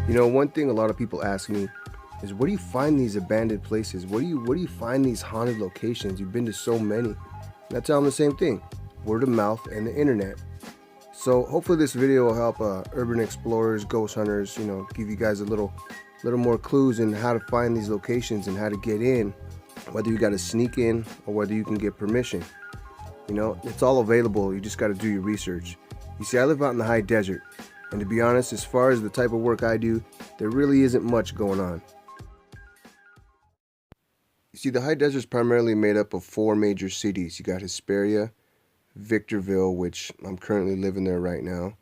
You know, one thing a lot of people ask me is, where do you find these abandoned places? Where do you find these haunted locations? You've been to so many. And I tell them the same thing: word of mouth and the internet. So hopefully this video will help urban explorers, ghost hunters, give you guys a little more clues in how to find these locations and how to get in, whether you got to sneak in or whether you can get permission. It's all available. You just got to do your research. You see, I live out in the high desert, and to be honest, as far as the type of work I do, there really isn't much going on. You see, the high desert is primarily made up of 4 major cities. You got Hesperia, Victorville, which I'm currently living there right now,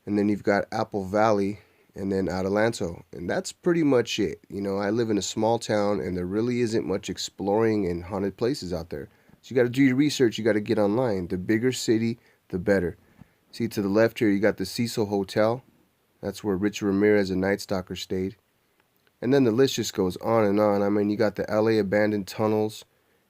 and then you've got Apple Valley, and then Adelanto, and that's pretty much it. I live in a small town, and there really isn't much exploring and haunted places out there. So you got to do your research. You got to get online. The bigger city, the better. See, to the left here, you got the Cecil Hotel. That's where Richard Ramirez, a Night Stalker, stayed. And then the list just goes on and on. I mean, you got the LA abandoned tunnels.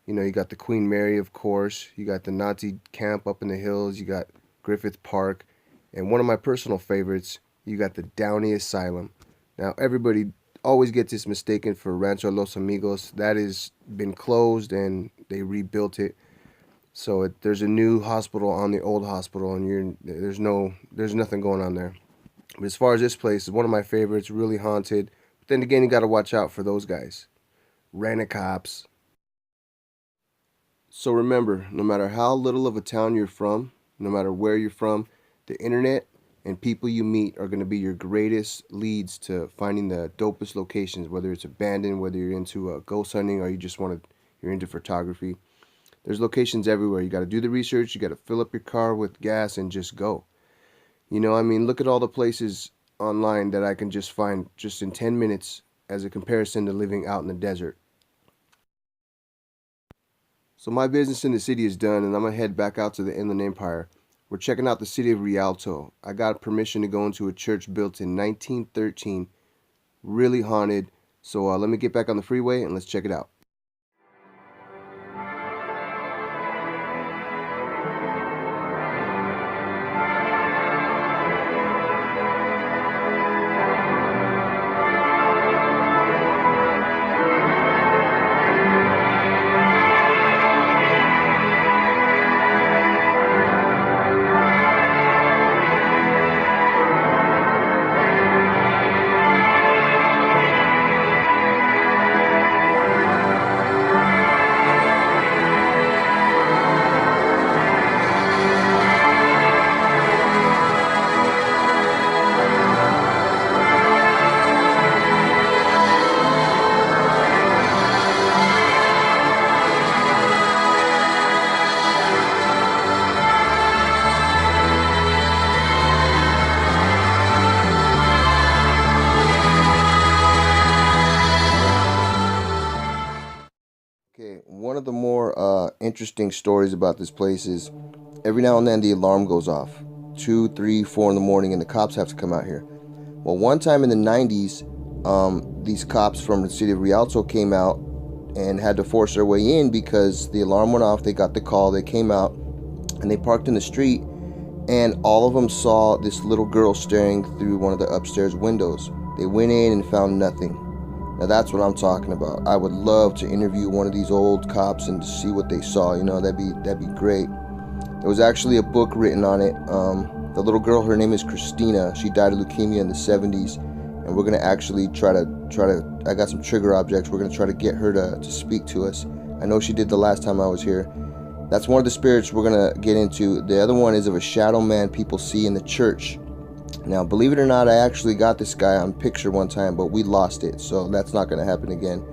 You got the Queen Mary, of course. You got the Nazi camp up in the hills. You got Griffith Park. And one of my personal favorites, you got the Downey Asylum. Now, everybody always gets this mistaken for Rancho Los Amigos. That has been closed, and they rebuilt it. So there's a new hospital on the old hospital, and there's nothing going on there. But as far as this place, it's one of my favorites, really haunted. But then again, you got to watch out for those guys. Rent-a-cops. So remember, no matter how little of a town you're from, no matter where you're from, the internet and people you meet are going to be your greatest leads to finding the dopest locations, whether it's abandoned, whether you're into ghost hunting, or you're into photography. There's locations everywhere. You got to do the research. You got to fill up your car with gas and just go. Look at all the places online that I can just find just in 10 minutes as a comparison to living out in the desert. So my business in the city is done, and I'm going to head back out to the Inland Empire. We're checking out the city of Rialto. I got permission to go into a church built in 1913. Really haunted. So let me get back on the freeway and let's check it out. One of the more interesting stories about this place is every now and then the alarm goes off. 2, 3, 4 in the morning, and the cops have to come out here. Well, one time in the 90s, these cops from the city of Rialto came out and had to force their way in because the alarm went off. They got the call. They came out, and they parked in the street, and all of them saw this little girl staring through one of the upstairs windows. They went in and found nothing. Now that's what I'm talking about. I would love to interview one of these old cops and to see what they saw. That'd be great. There was actually a book written on it. The little girl, her name is Christina. She died of leukemia in the 70s, and we're gonna actually try to. I got some trigger objects. We're gonna try to get her to speak to us. I know she did the last time I was here. That's one of the spirits we're gonna get into. The other one is of a shadow man people see in the church. Now, believe it or not, I actually got this guy on picture one time, but we lost it, so that's not going to happen again.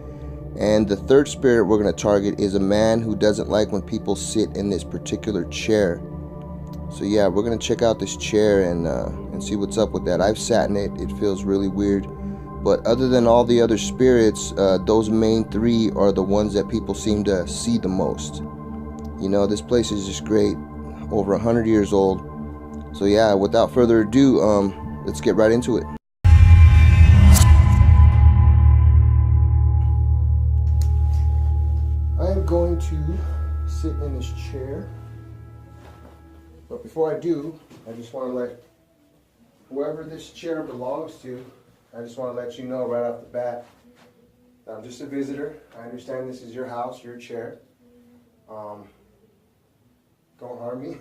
And the third spirit we're going to target is a man who doesn't like when people sit in this particular chair. So yeah, we're going to check out this chair and see what's up with that. I've sat in it. It feels really weird. But other than all the other spirits, those main 3 are the ones that people seem to see the most. This place is just great. Over 100 years old. So yeah, without further ado, let's get right into it. I am going to sit in this chair, but before I do, I just want to let whoever this chair belongs to I just want to let you know right off the bat that I'm just a visitor. I understand this is your house, your chair. Don't harm me.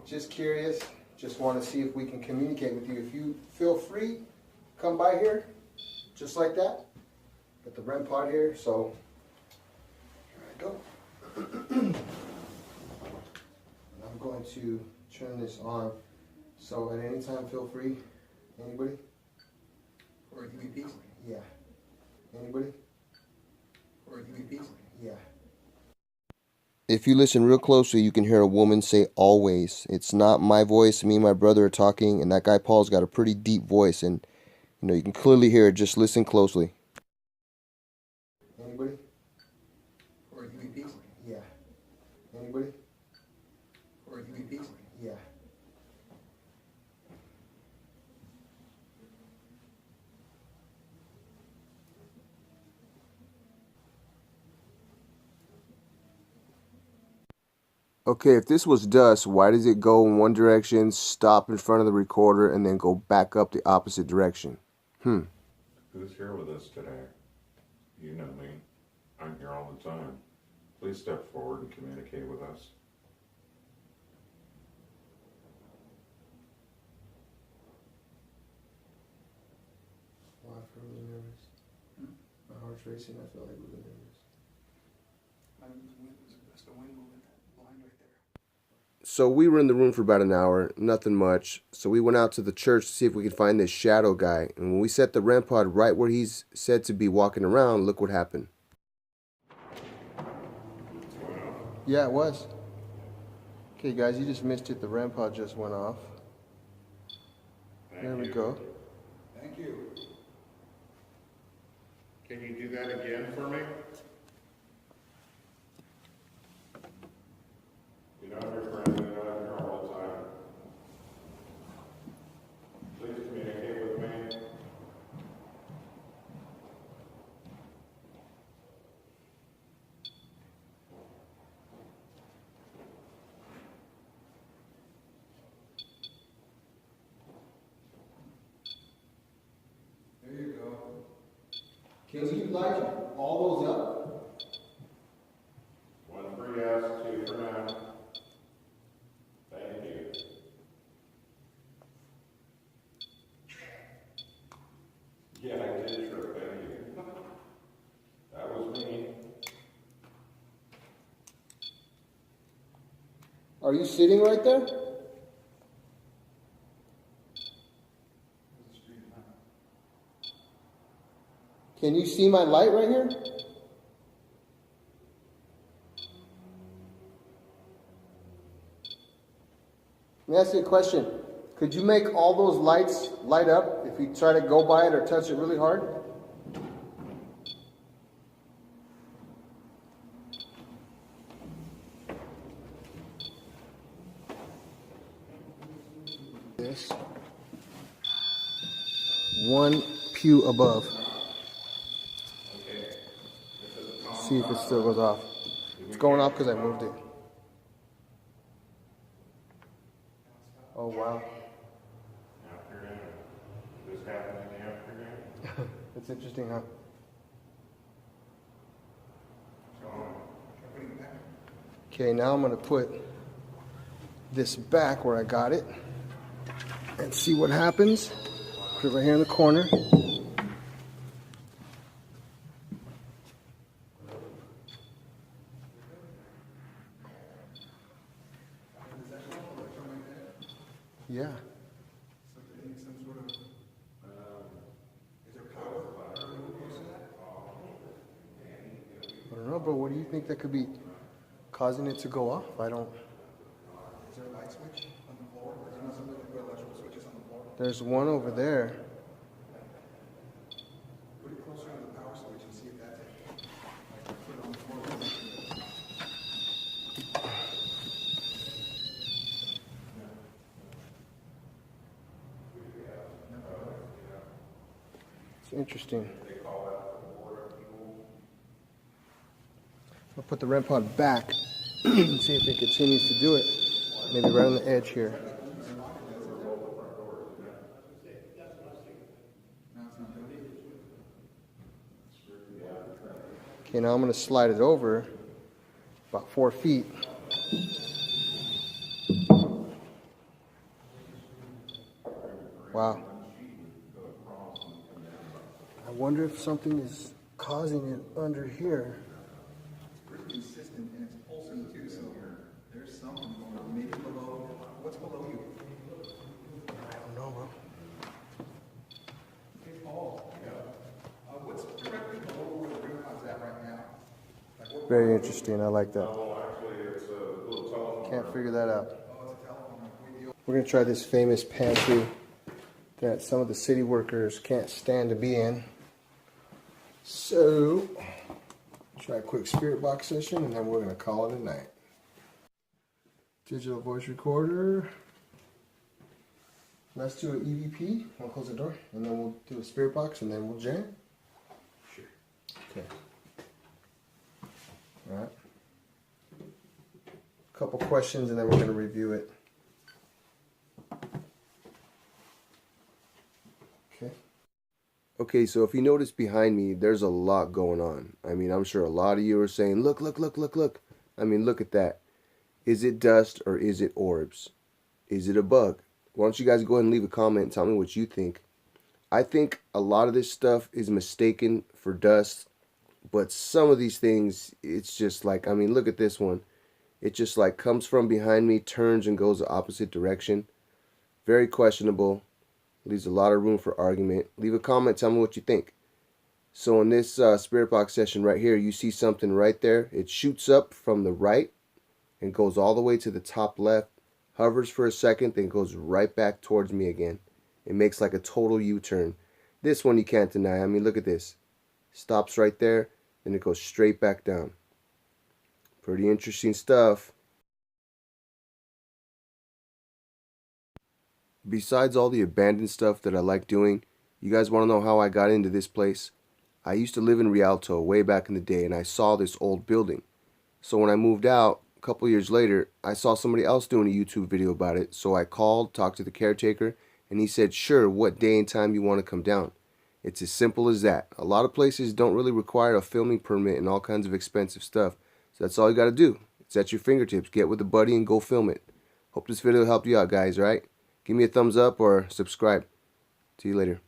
Just curious. Just want to see if we can communicate with you. If you feel free, come by here, just like that. Got the REM pod here, so here I go. I'm going to turn this on. So at any time, feel free. Anybody? Or UEPs? Yeah. Anybody? Or UEPs? Yeah. If you listen real closely, you can hear a woman say always. It's not my voice. Me and my brother are talking, and that guy Paul's got a pretty deep voice, and you can clearly hear it. Just listen closely. Anybody? Or UEPs? Yeah. Anybody? Or UEPs? Yeah. Okay, if this was dust, why does it go in one direction, stop in front of the recorder, and then go back up the opposite direction? Who's here with us today? You know me. I'm here all the time. Please step forward and communicate with us. Well, I feel really nervous. My heart's racing. I feel like really nervous. That's the wind moving that blind right there. So we were in the room for about an hour, nothing much. So we went out to the church to see if we could find this shadow guy. And when we set the REM pod right where he's said to be walking around, look what happened. Yeah, it was. Okay, guys, you just missed it. The REM pod just went off. There we go. Thank you. Can you do that again for me? You know your friends and I'm here all the time. Please communicate with me. There you go. Can you light all those up? One for yes, two for no. Thank you. Yeah, I did sure, thank you. That was me. Are you sitting right there? Can you see my light right here? Let me ask you a question. Could you make all those lights light up if you try to go by it or touch it really hard? This. One pew above. See if it still goes off. It's going off because I moved it. Oh, wow. Afternoon. This happened in the afternoon? That's interesting, huh? Okay, now I'm going to put this back where I got it and see what happens. Put it right here in the corner. Yeah. I don't know, but what do you think that could be causing it to go off? I don't. Is there a light switch on the floor? Or is there not somebody that put electrical switches on the floor? There's one over there. Put it closer to the power switch and see if that's it. Like, put it on the floor. It's interesting. I'll put the REM pod back and see if it continues to do it. Maybe right on the edge here. Okay, now I'm going to slide it over about 4 feet. Wow. I wonder if something is causing it under here. Pretty consistent and it's pulsing too, so there's something going on. Maybe below. What's below you? I don't know, bro. Hey, Paul. Yeah. What's directly below where the rim pod's at right now? Like what? Very interesting. I like that. Oh, actually, it's a little telephone. Can't figure that out. Oh, it's a telephone. We're going to try this famous pantry that some of the city workers can't stand to be in. So, try a quick spirit box session and then we're going to call it a night. Digital voice recorder. Let's do an EVP. I'll close the door and then we'll do a spirit box and then we'll jam. Sure. Okay. Alright. A couple questions and then we're going to review it. Okay. Okay, so if you notice behind me, there's a lot going on. I mean, I'm sure a lot of you are saying, look, look, look, look, look. I mean, look at that. Is it dust or is it orbs? Is it a bug? Why don't you guys go ahead and leave a comment and tell me what you think. I think a lot of this stuff is mistaken for dust, but some of these things, it's just like, I mean, look at this one. It just like comes from behind me, turns and goes the opposite direction. Very questionable. Leaves a lot of room for argument. Leave a comment, tell me what you think. So in this spirit box session right here, you see something right there. It shoots up from the right and goes all the way to the top left, hovers for a second, then goes right back towards me again. It makes like a total U-turn. This one you can't deny. I mean, look at this. Stops right there, then it goes straight back down. Pretty interesting stuff. Besides all the abandoned stuff that I like doing, you guys want to know how I got into this place? I used to live in Rialto way back in the day and I saw this old building. So when I moved out, a couple years later, I saw somebody else doing a YouTube video about it. So I called, talked to the caretaker, and he said, sure, what day and time you want to come down. It's as simple as that. A lot of places don't really require a filming permit and all kinds of expensive stuff. So that's all you got to do. It's at your fingertips. Get with a buddy and go film it. Hope this video helped you out, guys, right? Give me a thumbs up or subscribe. See you later.